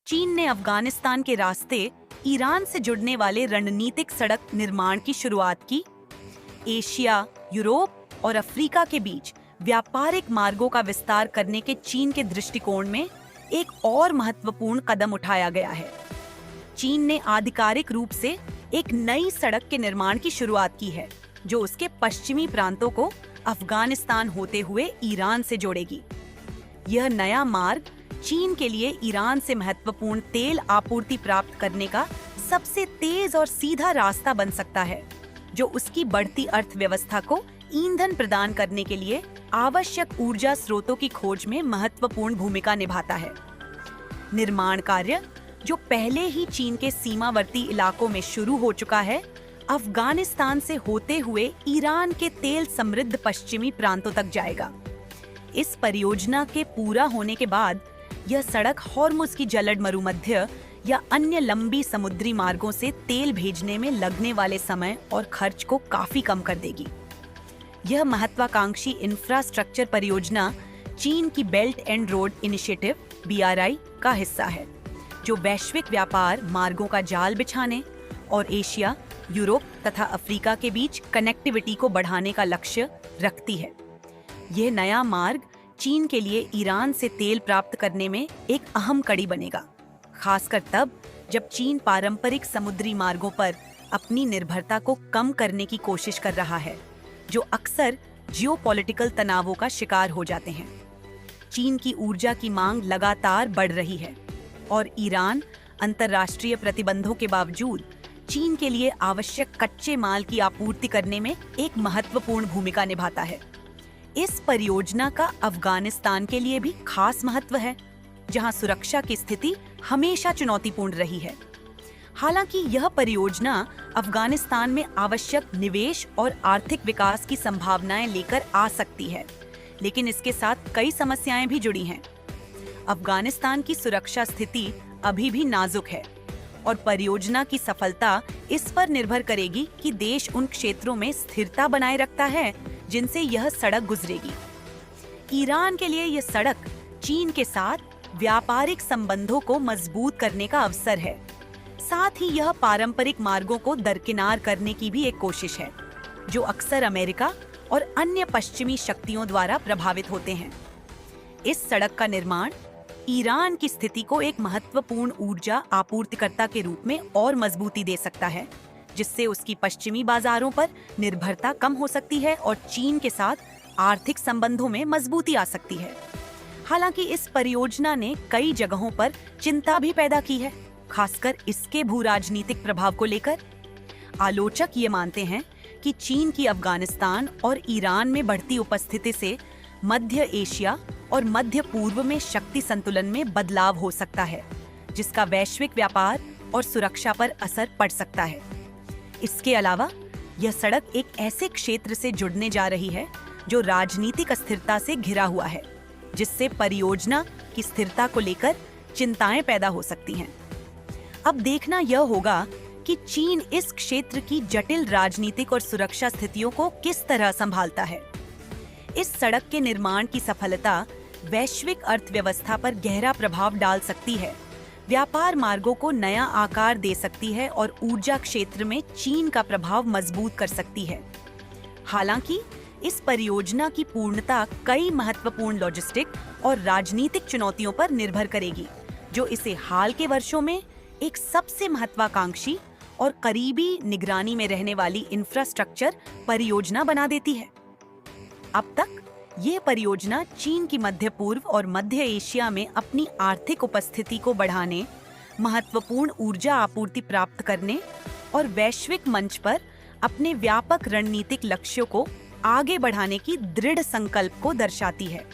चीन ने अफगानिस्तान के रास्ते ईरान से जुड़ने वाले रणनीतिक सड़क निर्माण की शुरुआत की। एशिया, यूरोप और अफ्रीका के बीच व्यापारिक मार्गों का विस्तार करने के चीन के दृष्टिकोण में एक और महत्वपूर्ण कदम उठाया गया है। चीन ने आधिकारिक रूप से एक नई सड़क के निर्माण की शुरुआत की है, जो उसके पश्चिमी प्रांतों को अफगानिस्तान होते हुए ईरान से जोड़ेगी। यह नया मार्ग चीन के लिए ईरान से महत्वपूर्ण तेल आपूर्ति प्राप्त करने का सबसे तेज और सीधा रास्ता बन सकता है, जो उसकी बढ़ती अर्थव्यवस्था को ईंधन प्रदान करने के लिए आवश्यक ऊर्जा स्रोतों की खोज में महत्वपूर्ण भूमिका निभाता है। निर्माण कार्य, जो पहले ही चीन के सीमावर्ती इलाकों में शुरू हो चुका है, अफगानिस्तान से होते हुए ईरान के तेल समृद्ध पश्चिमी प्रांतों तक जाएगा। इस परियोजना के पूरा होने के बाद यह सड़क हॉर्मुज की जलद मरुमध्य या अन्य लंबी समुद्री मार्गों से तेल भेजने में लगने वाले समय और खर्च को काफी कम कर देगी। यह महत्वाकांक्षी इंफ्रास्ट्रक्चर परियोजना चीन की belt and road initiative (BRI) का हिस्सा है, जो वैश्विक व्यापार मार्गों का जाल बिछाने और एशिया, यूरोप तथा अफ्रीका के बीच कनेक्टिविटी को बढ़ाने का लक्ष्य रखती है। यह नया मार्ग चीन के लिए ईरान से तेल प्राप्त करने में एक अहम कड़ी बनेगा, खासकर तब जब चीन पारंपरिक समुद्री मार्गों पर अपनी निर्भरता को कम करने की कोशिश कर रहा है, जो अक्सर जियोपॉलिटिकल तनावों का शिकार हो जाते हैं। चीन की ऊर्जा की मांग लगातार बढ़ रही है और ईरान अंतर्राष्ट्रीय प्रतिबंधों के बावजूद चीन के लिए आवश्यक कच्चे माल की आपूर्ति करने में एक महत्वपूर्ण भूमिका निभाता है। इस परियोजना का अफगानिस्तान के लिए भी खास महत्व है, जहां सुरक्षा की स्थिति हमेशा चुनौतीपूर्ण रही है। हालांकि यह परियोजना अफगानिस्तान में आवश्यक निवेश और आर्थिक विकास की संभावनाएं लेकर आ सकती है, लेकिन इसके साथ कई समस्याएं भी जुड़ी हैं। अफगानिस्तान की सुरक्षा स्थिति अभी भी नाजुक है और परियोजना की सफलता इस पर निर्भर करेगी कि देश उन क्षेत्रों में स्थिरता बनाए रखता है जिनसे यह सड़क गुजरेगी। ईरान के लिए यह सड़क चीन के साथ व्यापारिक संबंधों को मजबूत करने का अवसर है। साथ ही यह पारंपरिक मार्गों को दरकिनार करने की भी एक कोशिश है, जो अक्सर अमेरिका और अन्य पश्चिमी शक्तियों द्वारा प्रभावित होते हैं। इस सड़क का निर्माण ईरान की स्थिति को एक महत्वपूर्ण ऊर्जा आपूर्तिकर्ता के रूप में और मजबूती दे सकता है, जिससे उसकी पश्चिमी बाजारों पर निर्भरता कम हो सकती है और चीन के साथ आर्थिक संबंधों में मजबूती आ सकती है। हालांकि इस परियोजना ने कई जगहों पर चिंता भी पैदा की है, खासकर इसके भू-राजनीतिक प्रभाव को लेकर। आलोचक ये मानते हैं कि चीन की अफगानिस्तान और ईरान में बढ़ती उपस्थिति से मध्य एशिया और मध्य पूर्व में शक्ति संतुलन में बदलाव हो सकता है, जिसका वैश्विक व्यापार और सुरक्षा पर असर पड़ सकता है। इसके अलावा यह सड़क एक ऐसे क्षेत्र से जुड़ने जा रही है जो राजनीतिक अस्थिरता से घिरा हुआ है, जिससे परियोजना की स्थिरता को लेकर चिंताएं पैदा हो सकती हैं। अब देखना यह होगा कि चीन इस क्षेत्र की जटिल राजनीतिक और सुरक्षा स्थितियों को किस तरह संभालता है। इस सड़क के निर्माण की सफलता वैश्विक अर्थव्यवस्था पर गहरा प्रभाव डाल सकती है, व्यापार मार्गों को नया आकार दे सकती है और ऊर्जा क्षेत्र में चीन का प्रभाव मजबूत कर सकती है। हालांकि इस परियोजना की पूर्णता कई महत्वपूर्ण लॉजिस्टिक और राजनीतिक चुनौतियों पर निर्भर करेगी, जो इसे हाल के वर्षों में एक सबसे महत्वाकांक्षी और करीबी निगरानी में रहने वाली इंफ्रास्ट्रक्चर परियोजना बना देती है। अब तक ये परियोजना चीन की मध्य पूर्व और मध्य एशिया में अपनी आर्थिक उपस्थिति को बढ़ाने, महत्वपूर्ण ऊर्जा आपूर्ति प्राप्त करने और वैश्विक मंच पर अपने व्यापक रणनीतिक लक्ष्यों को आगे बढ़ाने की दृढ़ संकल्प को दर्शाती है।